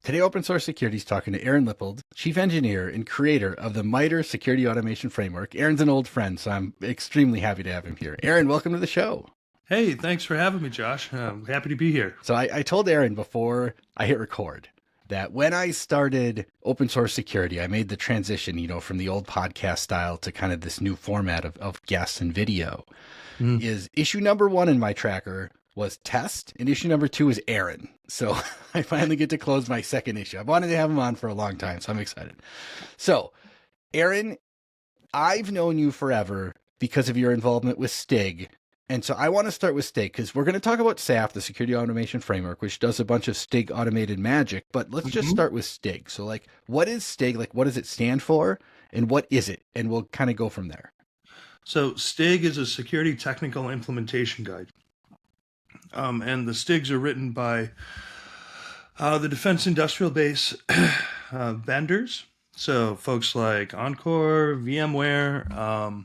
Today, Open Source Security is talking to Aaron Lippold, Chief Engineer and creator of the MITRE Security Automation Framework. Aaron's an old friend, so I'm extremely happy to have him here. Aaron, welcome to the show. Hey, thanks for having me, Josh. I'm happy to be here. So I told Aaron before I hit record that when I started Open Source Security, I made the transition, from the old podcast style to kind of this new format of guests and video. Is issue number 1 in my tracker was test, and issue number 2 is Aaron. So I finally get to close my second issue. I've wanted to have him on for a long time, so I'm excited. So, Aaron, I've known you forever because of your involvement with STIG. And so I want to start with STIG because we're going to talk about SAF, the Security Automation Framework, which does a bunch of STIG automated magic. But let's just start with STIG. So, what is STIG? What does it stand for? And what is it? And we'll kind of go from there. So STIG is a security technical implementation guide. And the STIGs are written by the defense industrial base vendors. So folks like Encore, VMware,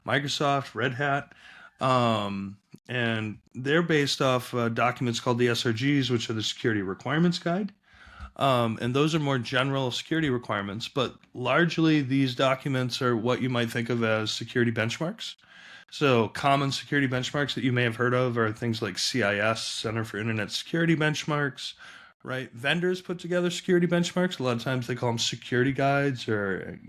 Microsoft, Red Hat. And they're based off documents called the SRGs, which are the Security Requirements Guide. And those are more general security requirements, but largely these documents are what you might think of as security benchmarks. So common security benchmarks that you may have heard of are things like CIS, Center for Internet Security Benchmarks, right? Vendors put together security benchmarks. A lot of times they call them security guides or,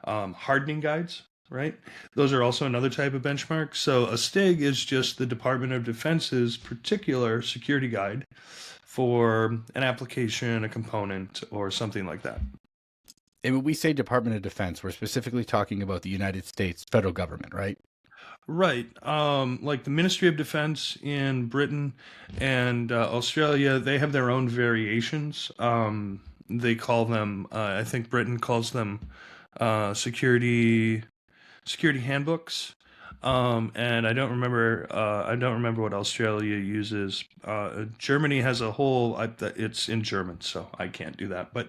hardening guides, right? Those are also another type of benchmark. So a STIG is just the Department of Defense's particular security guide for an application, a component, or something like that. And when we say Department of Defense, we're specifically talking about the United States federal government, right? Right. Like the Ministry of Defense in Britain and Australia, they have their own variations. They call them, I think Britain calls them security handbooks. And I don't remember what Australia uses. Germany has a whole, it's in German, so I can't do that. But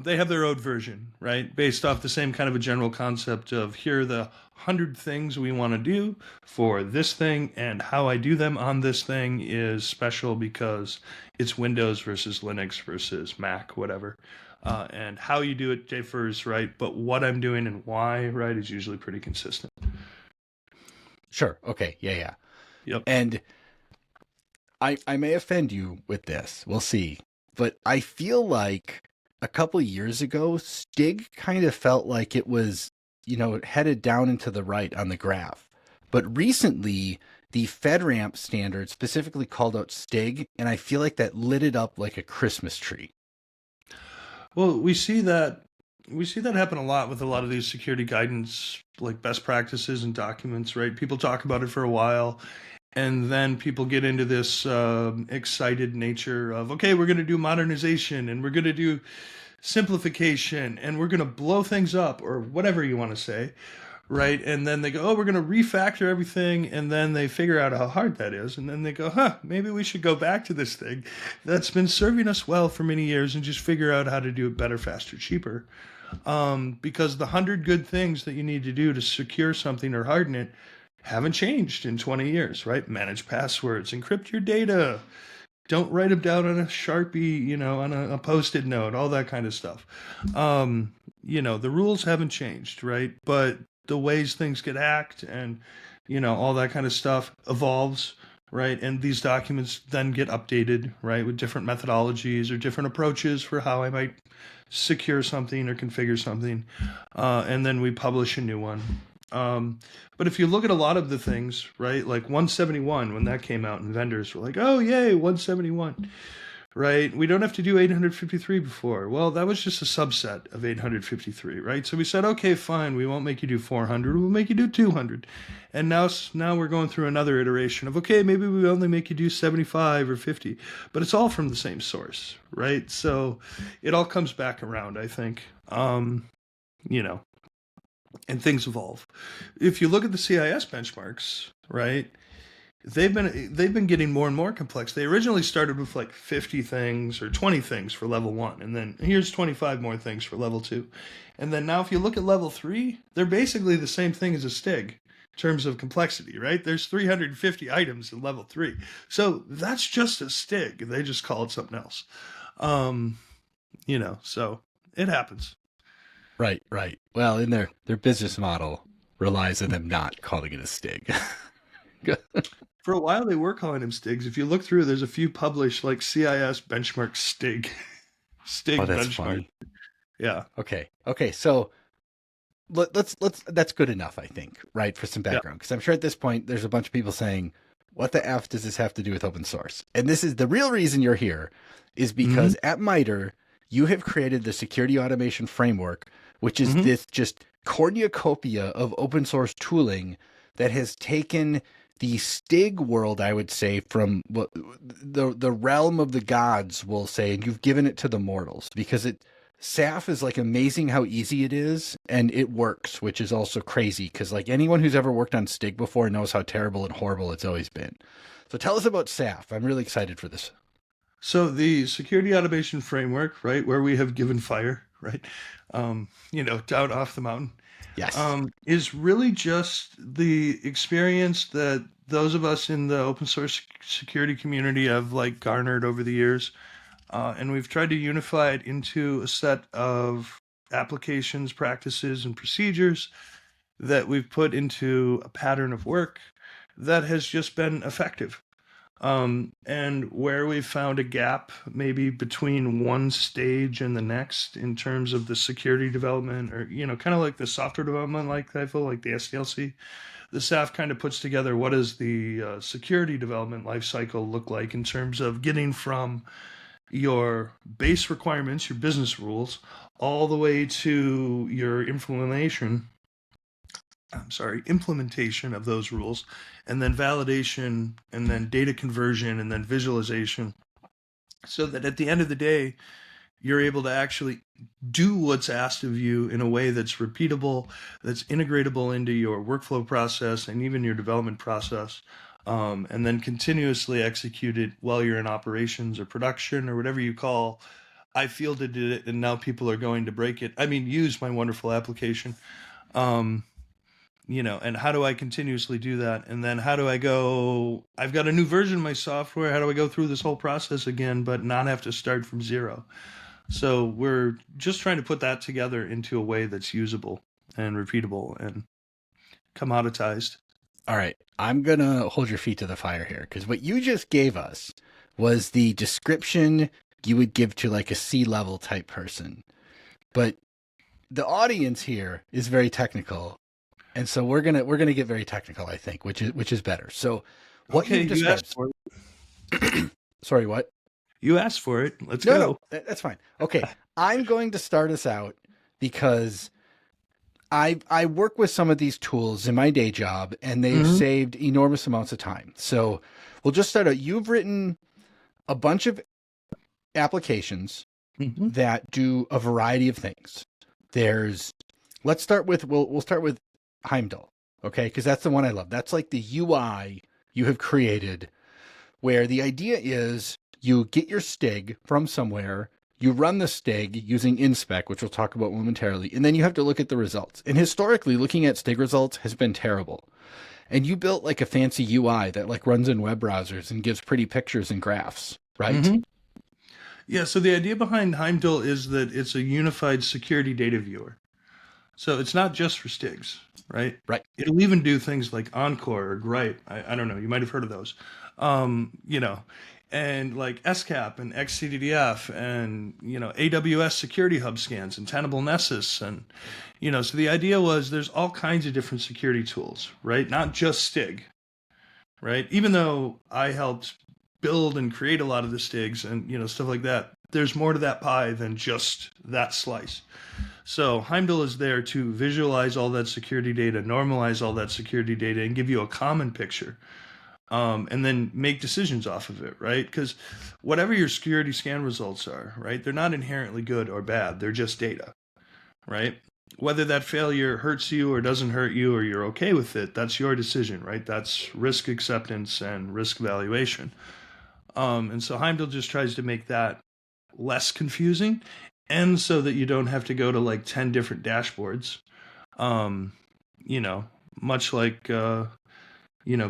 they have their own version, right? Based off the same kind of a general concept of here are the 100 things we want to do for this thing, and how I do them on this thing is special because it's Windows versus Linux versus Mac, whatever. And how you do it differs, right? But what I'm doing and why, right, is usually pretty consistent. Sure. Okay. Yeah. Yep. And I may offend you with this. We'll see. But I feel like a couple of years ago, STIG kind of felt like it was, headed down and to the right on the graph. But recently, the FedRAMP standard specifically called out STIG, and I feel like that lit it up like a Christmas tree. Well, we see that happen a lot with a lot of these security guidance, like best practices and documents, right? People talk about it for a while, and then people get into this excited nature of, okay, we're going to do modernization, and we're going to do simplification, and we're going to blow things up, or whatever you want to say, right? And then they go, oh, we're going to refactor everything, and then they figure out how hard that is, and then they go, maybe we should go back to this thing that's been serving us well for many years and just figure out how to do it better, faster, cheaper. Because the 100 good things that you need to do to secure something or harden it haven't changed in 20 years, right? Manage passwords, encrypt your data, don't write them down on a Sharpie, on a Post-it note, all that kind of stuff. The rules haven't changed, right? But the ways things get hacked and, all that kind of stuff evolves, right? And these documents then get updated, right, with different methodologies or different approaches for how I might secure something or configure something. And then we publish a new one. But if you look at a lot of the things, right, like 171, when that came out and vendors were like, oh, yay, 171, right? We don't have to do 853 before. Well, that was just a subset of 853, right? So we said, okay, fine, we won't make you do 400, we'll make you do 200. And now we're going through another iteration of, okay, maybe we only make you do 75 or 50, but it's all from the same source, right? So it all comes back around, I think, and things evolve. If you look at the CIS benchmarks, right, they've been getting more and more complex. They originally started with like 50 things or 20 things for level 1, and then here's 25 more things for level 2. And then now if you look at level 3, they're basically the same thing as a STIG in terms of complexity, right? There's 350 items in level 3. So that's just a STIG. They just call it something else. Um, so it happens. Right, right. Well, in their business model relies on them not calling it a STIG. For a while, they were calling them STIGs. If you look through, there's a few published like CIS benchmark STIG, Oh, STIG that's benchmark. funny. Yeah. Okay. Okay. So let's that's good enough, I think, right, for some Yeah. background. Because I'm sure at this point there's a bunch of people saying, "What the f does this have to do with open source?" And this is the real reason you're here, is Mm-hmm. because at MITRE you have created the security automation framework, which is Mm-hmm. this just cornucopia of open source tooling that has taken the STIG world, I would say, from what the realm of the gods will say, and you've given it to the mortals because it SAF is like amazing how easy it is, and it works, which is also crazy because like anyone who's ever worked on STIG before knows how terrible and horrible it's always been. So tell us about SAF. I'm really excited for this. So the security automation framework, right, where we have given fire, right, down off the mountain, Yes. is really just the experience that those of us in the open source security community have like garnered over the years. And we've tried to unify it into a set of applications, practices, and procedures that we've put into a pattern of work that has just been effective. And where we've found a gap maybe between one stage and the next in terms of the security development, or kind of like the software development, like I feel like the SDLC, the staff kind of puts together what does the security development lifecycle look like in terms of getting from your base requirements, your business rules, all the way to your implementation of those rules, and then validation, and then data conversion, and then visualization, so that at the end of the day, you're able to actually do what's asked of you in a way that's repeatable, that's integratable into your workflow process and even your development process, and then continuously execute it while you're in operations or production or whatever you call. I fielded it, and now people are going to break it. I mean, use my wonderful application. Um, and how do I continuously do that? And then how do I go, I've got a new version of my software. How do I go through this whole process again, but not have to start from zero? So we're just trying to put that together into a way that's usable and repeatable and commoditized. All right. I'm going to hold your feet to the fire here because what you just gave us was the description you would give to like a C-level type person. But the audience here is very technical. And so we're gonna get very technical, I think, which is better. So what Okay, you've you asked described. for it. Sorry, what? You asked for it. Let's No, go. no, that's fine. Okay, I'm going to start us out because I work with some of these tools in my day job, and they've Mm-hmm. saved enormous amounts of time. So we'll just start out. You've written a bunch of applications Mm-hmm. that do a variety of things. There's let's start with we'll start with Heimdall, okay? Because that's the one I love. That's like the UI you have created where the idea is you get your STIG from somewhere, you run the STIG using InSpec, which we'll talk about momentarily, and then you have to look at the results. And historically, looking at STIG results has been terrible. And you built like a fancy UI that like runs in web browsers and gives pretty pictures and graphs, right? Mm-hmm. Yeah, so the idea behind Heimdall is that it's a unified security data viewer. So it's not just for STIGs, right? Right. It'll even do things like Encore or Gripe. I don't know. You might have heard of those. You know, and like SCAP and XCDDF and, AWS Security Hub scans and Tenable Nessus. And, so the idea was there's all kinds of different security tools, right? Not just STIG, right? Even though I helped build and create a lot of the STIGs and, stuff like that, there's more to that pie than just that slice. So Heimdall is there to visualize all that security data, normalize all that security data, and give you a common picture, and then make decisions off of it, right? Because whatever your security scan results are, right, they're not inherently good or bad. They're just data, right? Whether that failure hurts you or doesn't hurt you or you're okay with it, that's your decision, right? That's risk acceptance and risk evaluation. And so Heimdall just tries to make that less confusing, and so that you don't have to go to like 10 different dashboards, um, much like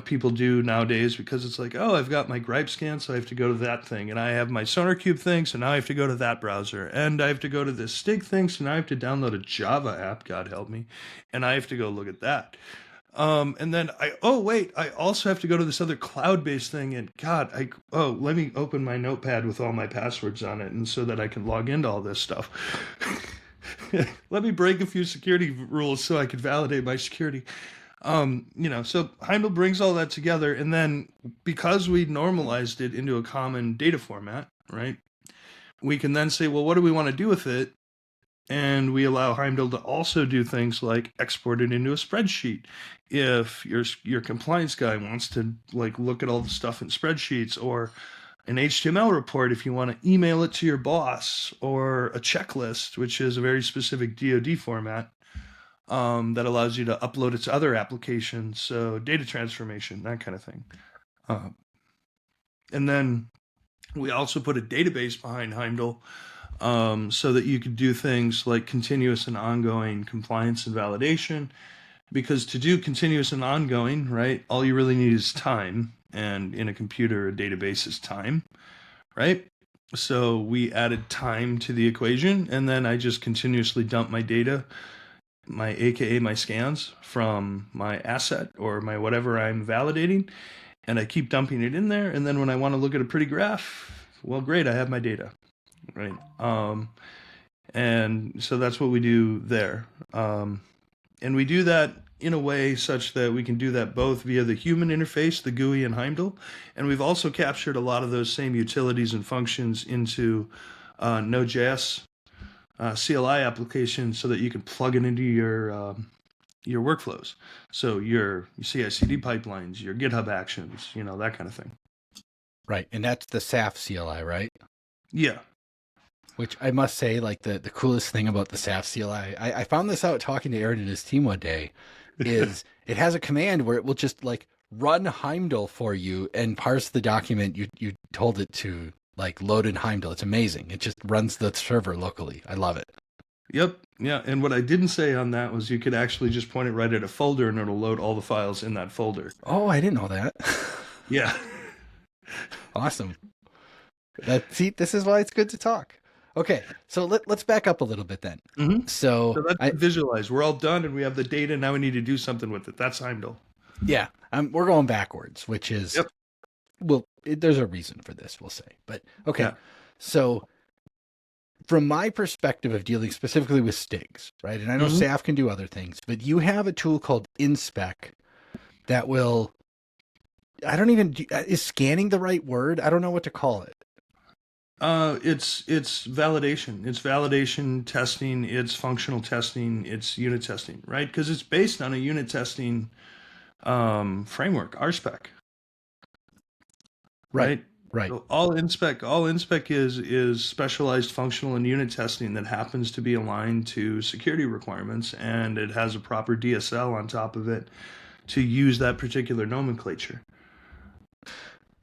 people do nowadays, because it's like, oh, I've got my gripe scan, so I have to go to that thing, and I have my SonarQube thing, so now I have to go to that browser, and I have to go to this STIG thing, so now I have to download a Java app, God help me, and I have to go look at that. And then I also have to go to this other cloud-based thing, and God, let me open my notepad with all my passwords on it, and so that I can log into all this stuff. Let me break a few security rules so I can validate my security. So Heimdall brings all that together, and then because we normalized it into a common data format, right, we can then say, well, what do we want to do with it? And we allow Heimdall to also do things like export it into a spreadsheet. If your compliance guy wants to look at all the stuff in spreadsheets, or an HTML report if you want to email it to your boss, or a checklist, which is a very specific DoD format that allows you to upload it to other applications, so data transformation, that kind of thing. And then we also put a database behind Heimdall, so that you could do things like continuous and ongoing compliance and validation. Because to do continuous and ongoing, right, all you really need is time. And in a computer, a database is time, right? So we added time to the equation, and then I just continuously dump my data, AKA my scans, from my asset or my whatever I'm validating, and I keep dumping it in there. And then when I want to look at a pretty graph, well, great, I have my data, right? And so that's what we do there. And we do that in a way such that we can do that both via the human interface, the GUI and Heimdall. And we've also captured a lot of those same utilities and functions into Node.js CLI applications, so that you can plug it into your workflows. So your CI/CD pipelines, your GitHub actions, that kind of thing. Right. And that's the SAF CLI, right? Yeah. Which I must say, the coolest thing about the SAF CLI, I found this out talking to Aaron and his team one day, is it has a command where it will just run Heimdall for you and parse the document you told it to load in Heimdall. It's amazing. It just runs the server locally. I love it. Yep. Yeah. And what I didn't say on that was you could actually just point it right at a folder, and it'll load all the files in that folder. Oh, I didn't know that. Yeah. Awesome. This is why it's good to talk. Okay, so let's back up a little bit then. Mm-hmm. So that's visualize. We're all done, and we have the data. Now we need to do something with it. That's Heimdall. Yeah, we're going backwards, which is, yep. Well, there's a reason for this, we'll say. But okay, yeah. So from my perspective of dealing specifically with STIGs, right? And I know SAF can do other things, but you have a tool called InSpec that will, is scanning the right word? I don't know what to call it. It's validation. It's validation testing. It's functional testing. It's unit testing, right? Because it's based on a unit testing framework, RSpec. Right. So all InSpec is specialized functional and unit testing that happens to be aligned to security requirements, and it has a proper DSL on top of it to use that particular nomenclature.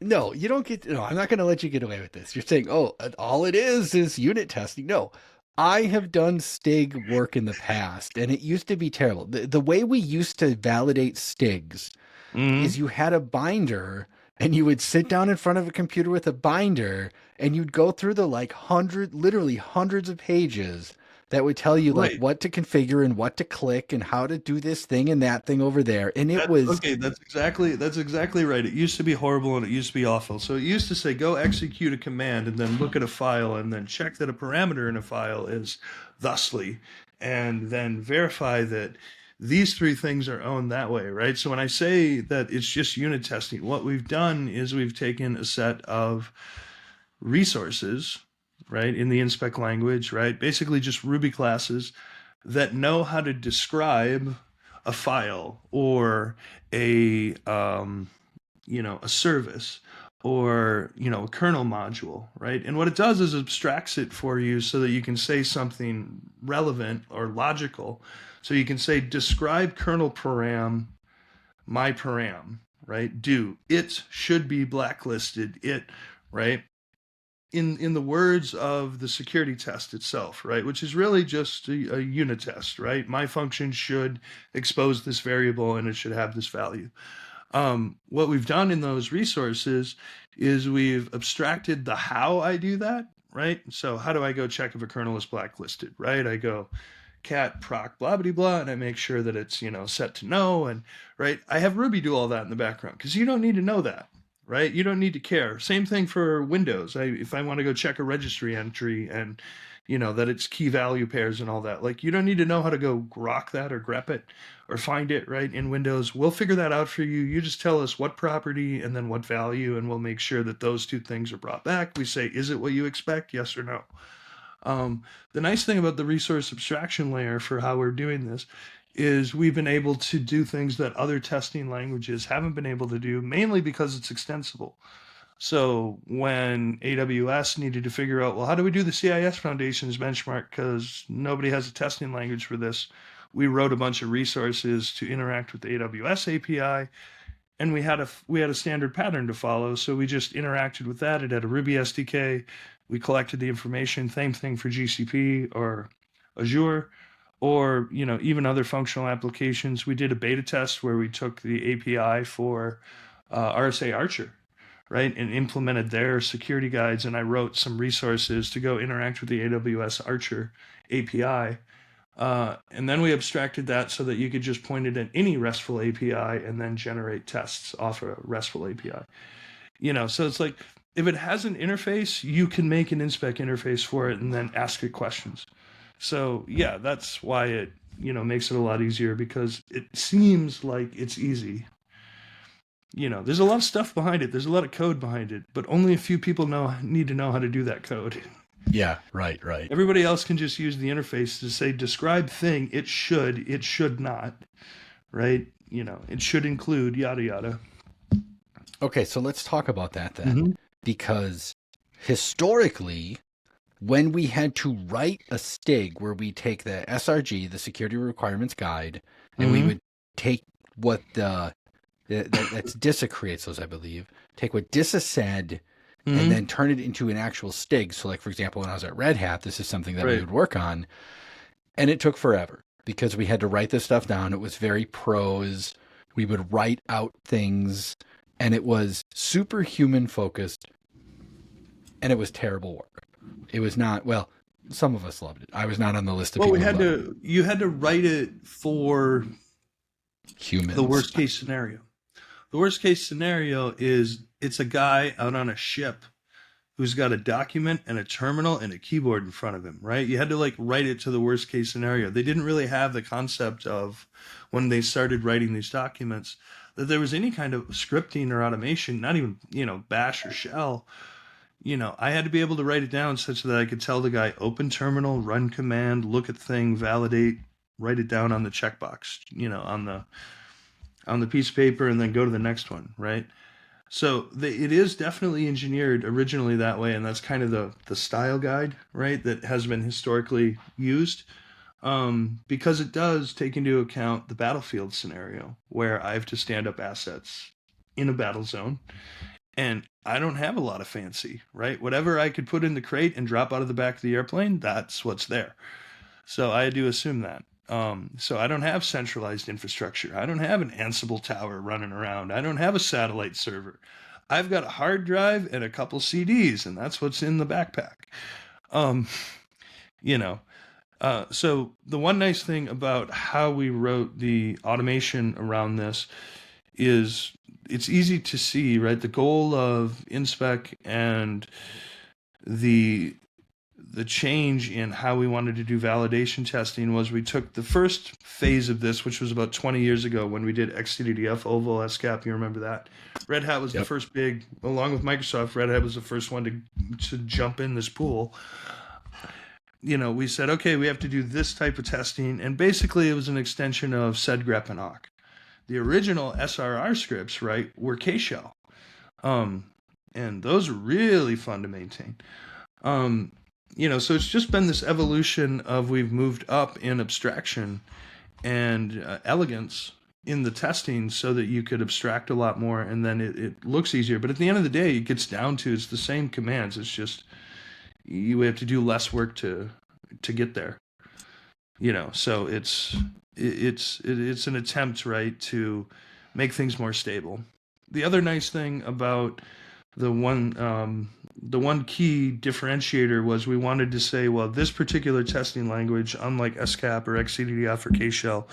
No, you don't get. No, I'm not going to let you get away with this. You're saying, oh, all it is unit testing. No, I have done STIG work in the past, and it used to be terrible. The way we used to validate STIGs is you had a binder, and you would sit down in front of a computer with a binder, and you'd go through the literally hundreds of pages that would tell you what to configure and what to click and how to do this thing and that thing over there. And that's exactly right. It used to be horrible, and it used to be awful. So it used to say, go execute a command and then look at a file and then check that a parameter in a file is thusly, and then verify that these three things are owned that way, right? So when I say that it's just unit testing, what we've done is we've taken a set of resources, right, in the InSpec language, right, basically just Ruby classes that know how to describe a file or a service or a kernel module, right? And what it does is abstracts it for you so that you can say something relevant or logical. So you can say, describe kernel param, my param, right? Do it should be blacklisted, it, right? In the words of the security test itself, right? Which is really just a unit test, right? My function should expose this variable and it should have this value. What we've done in those resources is we've abstracted the how I do that, right? So how do I go check if a kernel is blacklisted, right? I go cat proc blah blah blah, and I make sure that it's set to no, and right. I have Ruby do all that in the background because you don't need to know that, right? You don't need to care. Same thing for Windows. If I want to go check a registry entry and that it's key value pairs and all that, like you don't need to know how to go grok that or grep it or find it right in Windows. We'll figure that out for you. You just tell us what property and then what value, and we'll make sure that those two things are brought back. We say, is it what you expect? Yes or no. The nice thing about the resource abstraction layer for how we're doing this is we've been able to do things that other testing languages haven't been able to do, mainly because it's extensible. So when AWS needed to figure out, well, how do we do the CIS Foundations benchmark? Because nobody has a testing language for this. We wrote a bunch of resources to interact with the AWS API, and we had a standard pattern to follow. So we just interacted with that. It had a Ruby SDK. We collected the information. Same thing for GCP or Azure, or even other functional applications. We did a beta test where we took the API for RSA Archer, right, and implemented their security guides. And I wrote some resources to go interact with the AWS Archer API. And then we abstracted that so that you could just point it at any RESTful API and then generate tests off a RESTful API. So it's like, if it has an interface, you can make an InSpec interface for it and then ask it questions. So yeah, that's why it makes it a lot easier, because it seems like it's easy. There's a lot of stuff behind it. There's a lot of code behind it, but only a few people need to know how to do that code. Yeah, right. Everybody else can just use the interface to say, describe thing, it should not, right? It should include yada yada. Okay, so let's talk about that then. Mm-hmm. Because historically, when we had to write a STIG where we take the SRG, the Security Requirements Guide, and we would take what that's DISA creates those, I believe, take what DISA said and then turn it into an actual STIG. So like, for example, when I was at Red Hat, this is something that we would work on, and it took forever because we had to write this stuff down. It was very prose. We would write out things, and it was super human focused, and it was terrible work. It was not, well, some of us loved it. I was not on the list of people. Well, you had to write it for humans. The worst case scenario. The worst case scenario is it's a guy out on a ship who's got a document and a terminal and a keyboard in front of him, right? You had to write it to the worst case scenario. They didn't really have the concept of, when they started writing these documents, that there was any kind of scripting or automation, not even, bash or shell. I had to be able to write it down such that I could tell the guy, open terminal, run command, look at thing, validate, write it down on the checkbox, on the piece of paper, and then go to the next one, right? So it is definitely engineered originally that way, and that's kind of the style guide, right, that has been historically used, because it does take into account the battlefield scenario where I have to stand up assets in a battle zone, and I don't have a lot of fancy, right? Whatever I could put in the crate and drop out of the back of the airplane, that's what's there. So I had to assume that. So I don't have centralized infrastructure. I don't have an Ansible tower running around. I don't have a satellite server. I've got a hard drive and a couple CDs, and that's what's in the backpack. So the one nice thing about how we wrote the automation around this is it's easy to see, right? The goal of InSpec and the change in how we wanted to do validation testing was we took the first phase of this, which was about 20 years ago when we did XTDDF, Oval, SCAP. You remember that? Red Hat was the first big, along with Microsoft, Red Hat was the first one to jump in this pool. We said, okay, we have to do this type of testing. And basically it was an extension of sed, grep, and awk. The original SRR scripts, right, were K-shell. And those are really fun to maintain. So it's just been this evolution of we've moved up in abstraction and elegance in the testing so that you could abstract a lot more, and then it looks easier. But at the end of the day, it gets down to it's the same commands. It's just you have to do less work to get there. So it's an attempt, right, to make things more stable. The other nice thing about the one key differentiator was we wanted to say, well, this particular testing language, unlike SCAP or XCDF or KShell,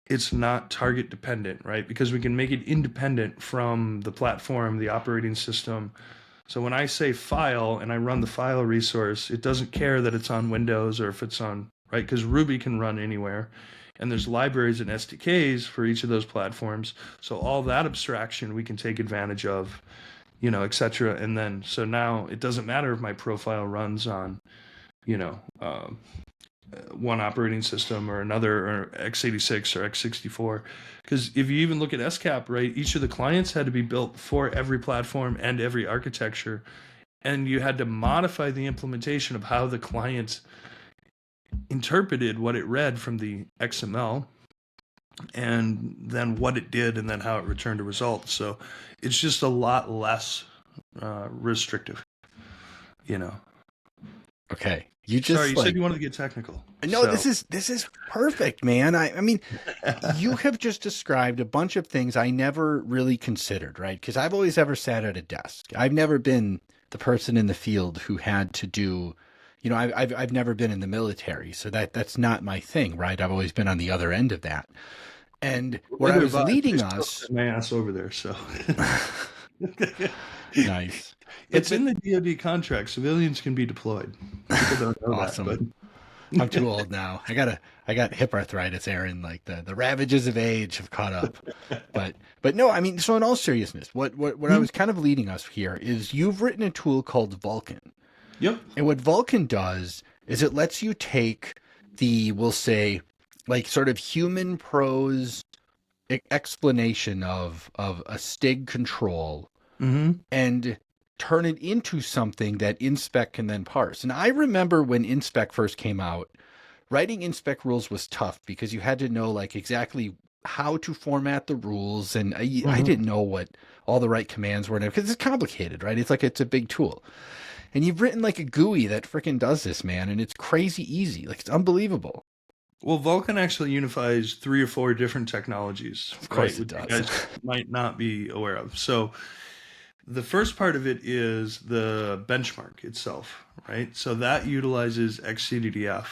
it's not target dependent, right? Because we can make it independent from the platform, the operating system. So when I say file and I run the file resource, it doesn't care that it's on Windows or if it's on, right? Because Ruby can run anywhere. And there's libraries and SDKs for each of those platforms. So all that abstraction we can take advantage of, et cetera. And then, so now it doesn't matter if my profile runs on, one operating system or another, or x86 or x64. Because if you even look at SCAP, right, each of the clients had to be built for every platform and every architecture. And you had to modify the implementation of how the client interpreted what it read from the XML, and then what it did, and then how it returned a result. So it's just a lot less restrictive, Okay. You just Sorry, you said you wanted to get technical. No, so. This is perfect, man. I mean, you have just described a bunch of things I never really considered, right? Because I've always ever sat at a desk. I've never been the person in the field who had to do, I've never been in the military, so that's not my thing, right? I've always been on the other end of that. And where I was leading us, my ass over there, so nice. It's in the DoD contract. Civilians can be deployed. People don't know awesome. that, but I'm too old now. I got hip arthritis, Aaron. Like the ravages of age have caught up. But no, I mean, so in all seriousness, what I was kind of leading us here is you've written a tool called Vulcan. Yep. And what Vulcan does is it lets you take the, we'll say, like sort of human prose explanation of a STIG control and turn it into something that InSpec can then parse. And I remember when InSpec first came out, writing InSpec rules was tough because you had to know like exactly how to format the rules. And I didn't know what all the right commands were because it's complicated, right? It's a big tool. And you've written like a GUI that freaking does this, man. And it's crazy easy. Like it's unbelievable. Well, Vulcan actually unifies 3 or 4 different technologies. Of course it does. You guys might not be aware of. So the first part of it is the benchmark itself, right? So that utilizes XCDDF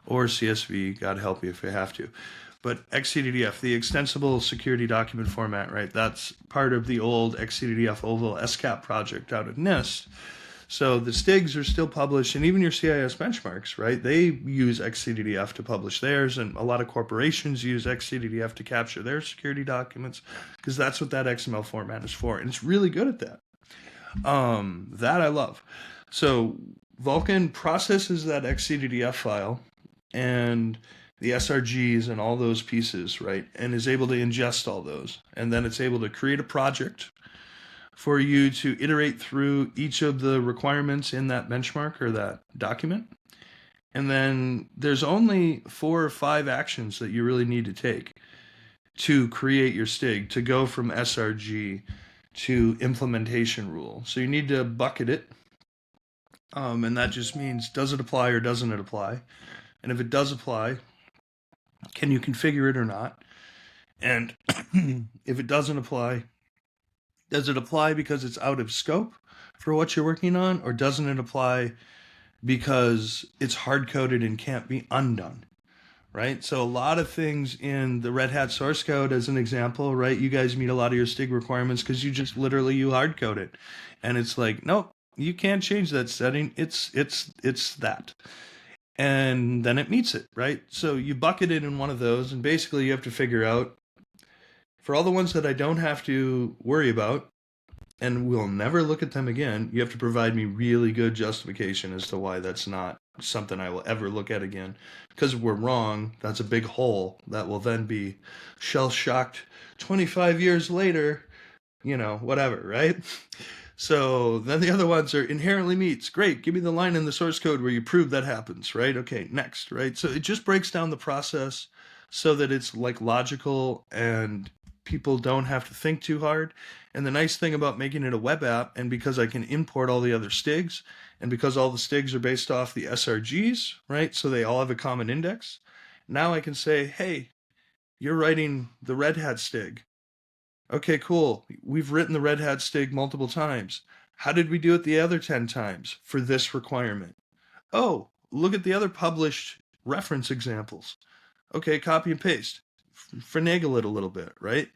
or CSV, God help you if you have to. But XCDDF, the extensible security document format, right? That's part of the old XCDDF Oval SCAP project out at NIST. So the STIGs are still published, and even your CIS benchmarks, right? They use XCDDF to publish theirs, and a lot of corporations use XCDDF to capture their security documents because that's what that XML format is for, and it's really good at that. That I love. So Vulcan processes that XCDDF file and the SRGs and all those pieces, right? And is able to ingest all those, and then it's able to create a project for you to iterate through each of the requirements in that benchmark or that document. And then there's only 4 or 5 actions that you really need to take to create your STIG, to go from SRG to implementation rule. So you need to bucket it. And that just means, does it apply or doesn't it apply? And if it does apply, can you configure it or not? And if it doesn't apply, does it apply because it's out of scope for what you're working on, or doesn't it apply because it's hard-coded and can't be undone, right? So a lot of things in the Red Hat source code, as an example, right? You guys meet a lot of your STIG requirements because you hard-code it. And it's like, nope, you can't change that setting. It's that. And then it meets it, right? So you bucket it in one of those, and basically you have to figure out, for all the ones that I don't have to worry about and will never look at them again, you have to provide me really good justification as to why that's not something I will ever look at again. Because if we're wrong, that's a big hole that will then be shell-shocked 25 years later, whatever, right? So then the other ones are inherently meets. Great, give me the line in the source code where you prove that happens, right? Okay, next, right? So it just breaks down the process so that it's like logical and people don't have to think too hard. And the nice thing about making it a web app, and because I can import all the other STIGs, and because all the STIGs are based off the SRGs, right? So they all have a common index. Now I can say, hey, you're writing the Red Hat STIG. Okay, cool. We've written the Red Hat STIG multiple times. How did we do it the other 10 times for this requirement? Oh, look at the other published reference examples. Okay, copy and paste. Finagle it a little bit, right?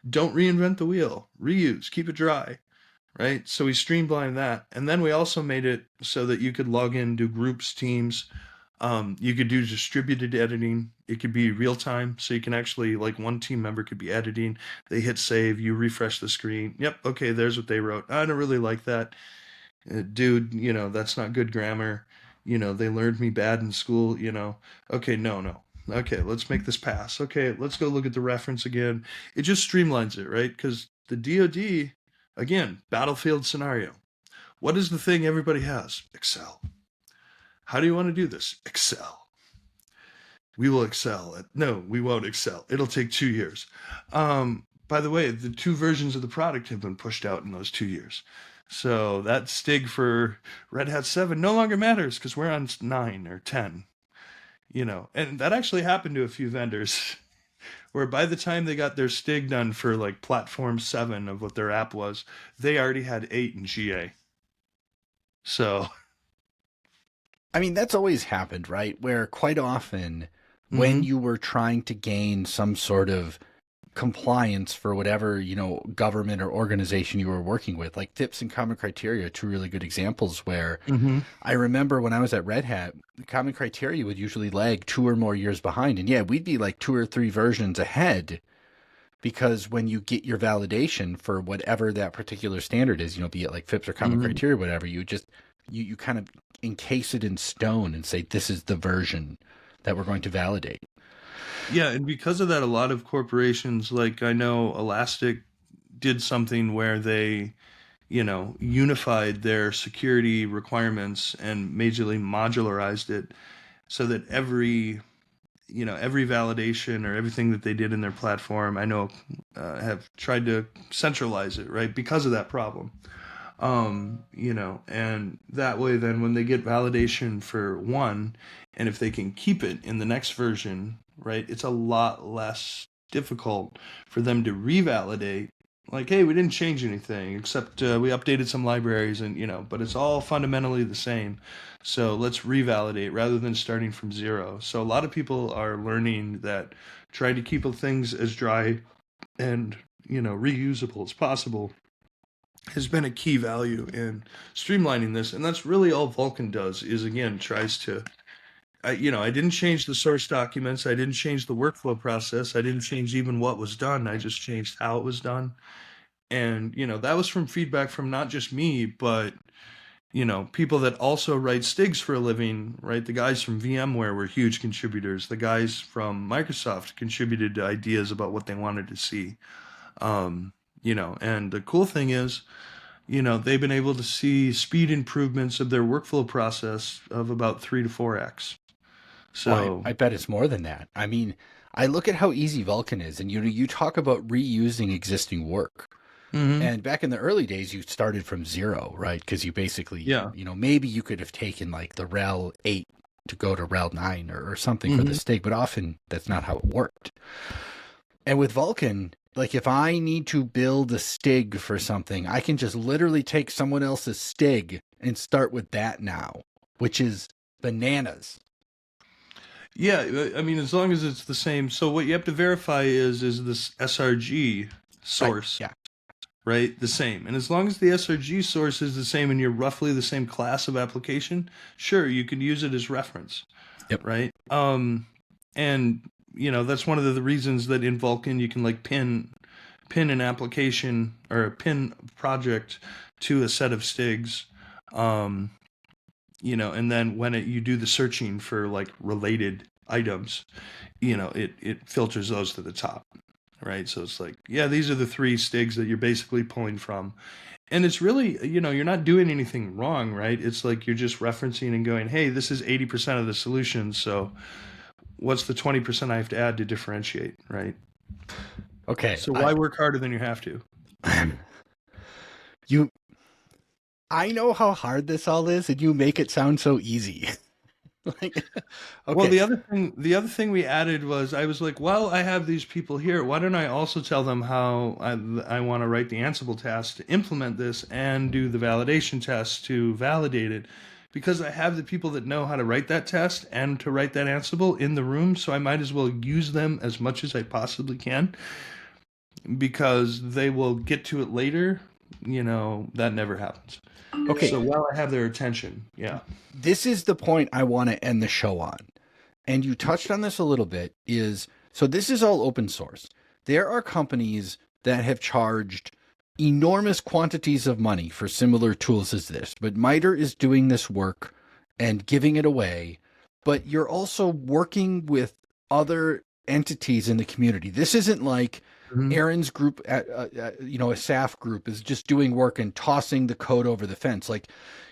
Don't reinvent the wheel. Reuse, keep it dry, right? So we streamlined that. And then we also made it so that you could log in, do groups, teams. You could do distributed editing. It could be real time. So you can actually, like, one team member could be editing. They hit save, you refresh the screen. Yep, okay, there's what they wrote. I don't really like that. Dude, that's not good grammar. They learned me bad in school, Okay, no. Okay, let's make this pass. Okay, let's go look at the reference again. It just streamlines it, right? Because the DoD, again, battlefield scenario. What is the thing everybody has? Excel. How do you want to do this? Excel. We will excel. No, we won't excel. It'll take 2 years. By the way, the 2 versions of the product have been pushed out in those 2 years. So that STIG for Red Hat 7 no longer matters because we're on 9 or 10. And that actually happened to a few vendors where by the time they got their STIG done for like platform 7 of what their app was, they already had 8 in GA. So, I mean, that's always happened, right? Where quite often when you were trying to gain some sort of compliance for whatever, government or organization you were working with, like FIPS and Common Criteria are 2 really good examples where I remember when I was at Red Hat, the Common Criteria would usually lag 2 or more years behind. And yeah, we'd be like 2 or 3 versions ahead because when you get your validation for whatever that particular standard is, be it like FIPS or Common Criteria, whatever, you just, you kind of encase it in stone and say, this is the version that we're going to validate. Yeah, and because of that, a lot of corporations, like I know Elastic did something where they, unified their security requirements and majorly modularized it so that every validation or everything that they did in their platform, I know, have tried to centralize it, right? Because of that problem. And that way then when they get validation for one, and if they can keep it in the next version, right, it's a lot less difficult for them to revalidate. Like, hey, we didn't change anything except we updated some libraries and, but it's all fundamentally the same. So let's revalidate rather than starting from zero. So a lot of people are learning that trying to keep things as dry and, reusable as possible has been a key value in streamlining this. And that's really all Vulcan does is, again, tries to, I didn't change the source documents. I didn't change the workflow process. I didn't change even what was done. I just changed how it was done. And, that was from feedback from not just me, but, people that also write STIGs for a living, right? The guys from VMware were huge contributors. The guys from Microsoft contributed to ideas about what they wanted to see. And the cool thing is, they've been able to see speed improvements of their workflow process of about 3 to 4x. So well, I bet it's more than that. I mean, I look at how easy Vulcan is, and you talk about reusing existing work. And back in the early days, you started from zero, right? Because you basically, maybe you could have taken like the RHEL 8 to go to RHEL 9 or something for the STIG, but often that's not how it worked. And with Vulcan, like if I need to build a STIG for something, I can just literally take someone else's STIG and start with that now, which is bananas. Yeah, I mean, as long as it's the same. So what you have to verify is this SRG source, right? The same. And as long as the SRG source is the same and you're roughly the same class of application, sure, you can use it as reference, right? And that's one of the reasons that in Vulcan you can like pin an application or a pin project to a set of STIGs, and then when you do the searching for like related items, it filters those to the top, right? So it's like, yeah, these are the 3 STIGs that you're basically pulling from. And it's really, you're not doing anything wrong, right? It's like you're just referencing and going, hey, this is 80% of the solution. So what's the 20% I have to add to differentiate, right? Okay. So why work harder than you have to? I know how hard this all is, and you make it sound so easy. Like, Well, okay. the other thing we added was I was like, well, I have these people here. Why don't I also tell them how I want to write the Ansible task to implement this and do the validation test to validate it? Because I have the people that know how to write that test and to write that Ansible in the room, so I might as well use them as much as I possibly can because they will get to it later. That never happens. Okay. So while I have their attention, yeah. This is the point I want to end the show on. And you touched on this a little bit, so this is all open source. There are companies that have charged enormous quantities of money for similar tools as this, but MITRE is doing this work and giving it away. But you're also working with other entities in the community. This isn't like Aaron's group, a SAF group, is just doing work and tossing the code over the fence. Like,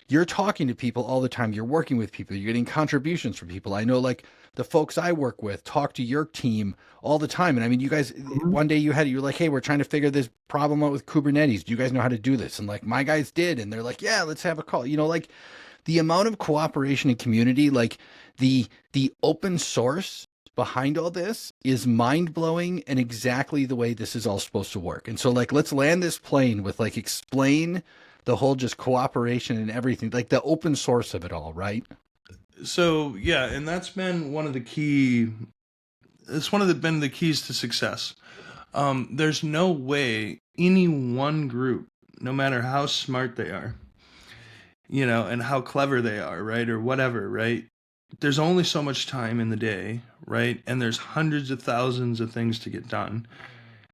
you're talking to people all the time. You're working with people. You're getting contributions from people. I know, like, the folks I work with talk to your team all the time. And I mean, you guys, one day you're like, hey, we're trying to figure this problem out with Kubernetes. Do you guys know how to do this? And like, my guys did. And they're like, yeah, let's have a call. Like, the amount of cooperation and community, like the open source behind all this is mind-blowing and exactly the way this is all supposed to work. And so, like, let's land this plane with, like, explain the whole just cooperation and everything, like the open source of it all, right? So yeah, and that's been one of the been the keys to success. There's no way any one group, no matter how smart they are, and how clever they are, right, or whatever, right, there's only so much time in the day, right, and there's hundreds of thousands of things to get done.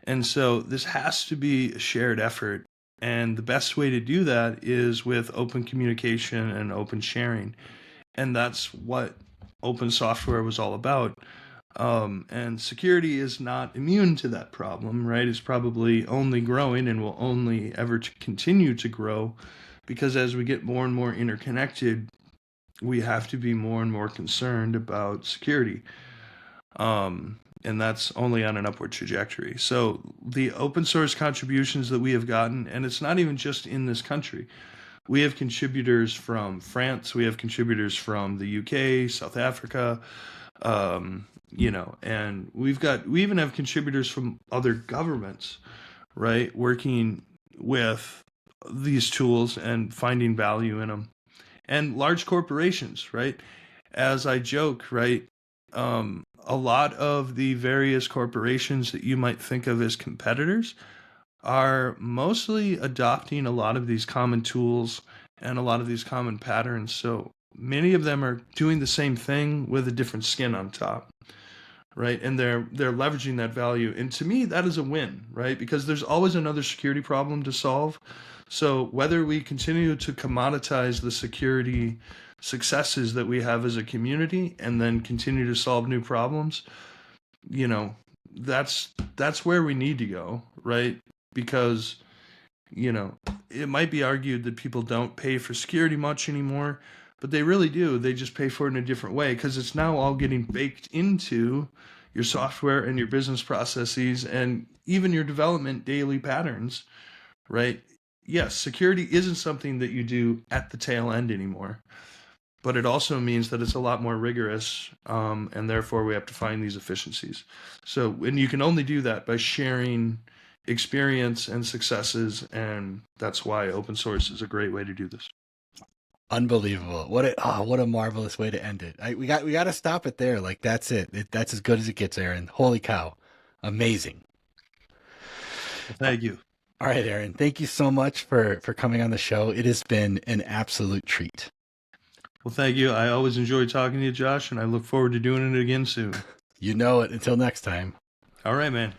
And so this has to be a shared effort, and the best way to do that is with open communication and open sharing. And that's what open software was all about. And security is not immune to that problem, right? It's probably only growing and will only ever continue to grow, because as we get more and more interconnected, we have to be more and more concerned about security. And that's only on an upward trajectory. So the open source contributions that we have gotten, and it's not even just in this country. We have contributors from France. We have contributors from the UK, South Africa, and we even have contributors from other governments, right, working with these tools and finding value in them, and large corporations, right? As I joke, right, a lot of the various corporations that you might think of as competitors are mostly adopting a lot of these common tools and a lot of these common patterns. So many of them are doing the same thing with a different skin on top, right? And they're leveraging that value. And to me, that is a win, right? Because there's always another security problem to solve. So whether we continue to commoditize the security successes that we have as a community and then continue to solve new problems, that's where we need to go, right? Because, it might be argued that people don't pay for security much anymore, but they really do. They just pay for it in a different way because it's now all getting baked into your software and your business processes and even your development daily patterns, right? Yes, security isn't something that you do at the tail end anymore, but it also means that it's a lot more rigorous, and therefore we have to find these efficiencies. So, and you can only do that by sharing experience and successes, and that's why open source is a great way to do this. Unbelievable. What a marvelous way to end it. We got to stop it there. Like, that's it. That's as good as it gets, Aaron. Holy cow. Amazing. Thank you. All right, Aaron. Thank you so much for coming on the show. It has been an absolute treat. Well, thank you. I always enjoy talking to you, Josh, and I look forward to doing it again soon. You know it. Until next time. All right, man.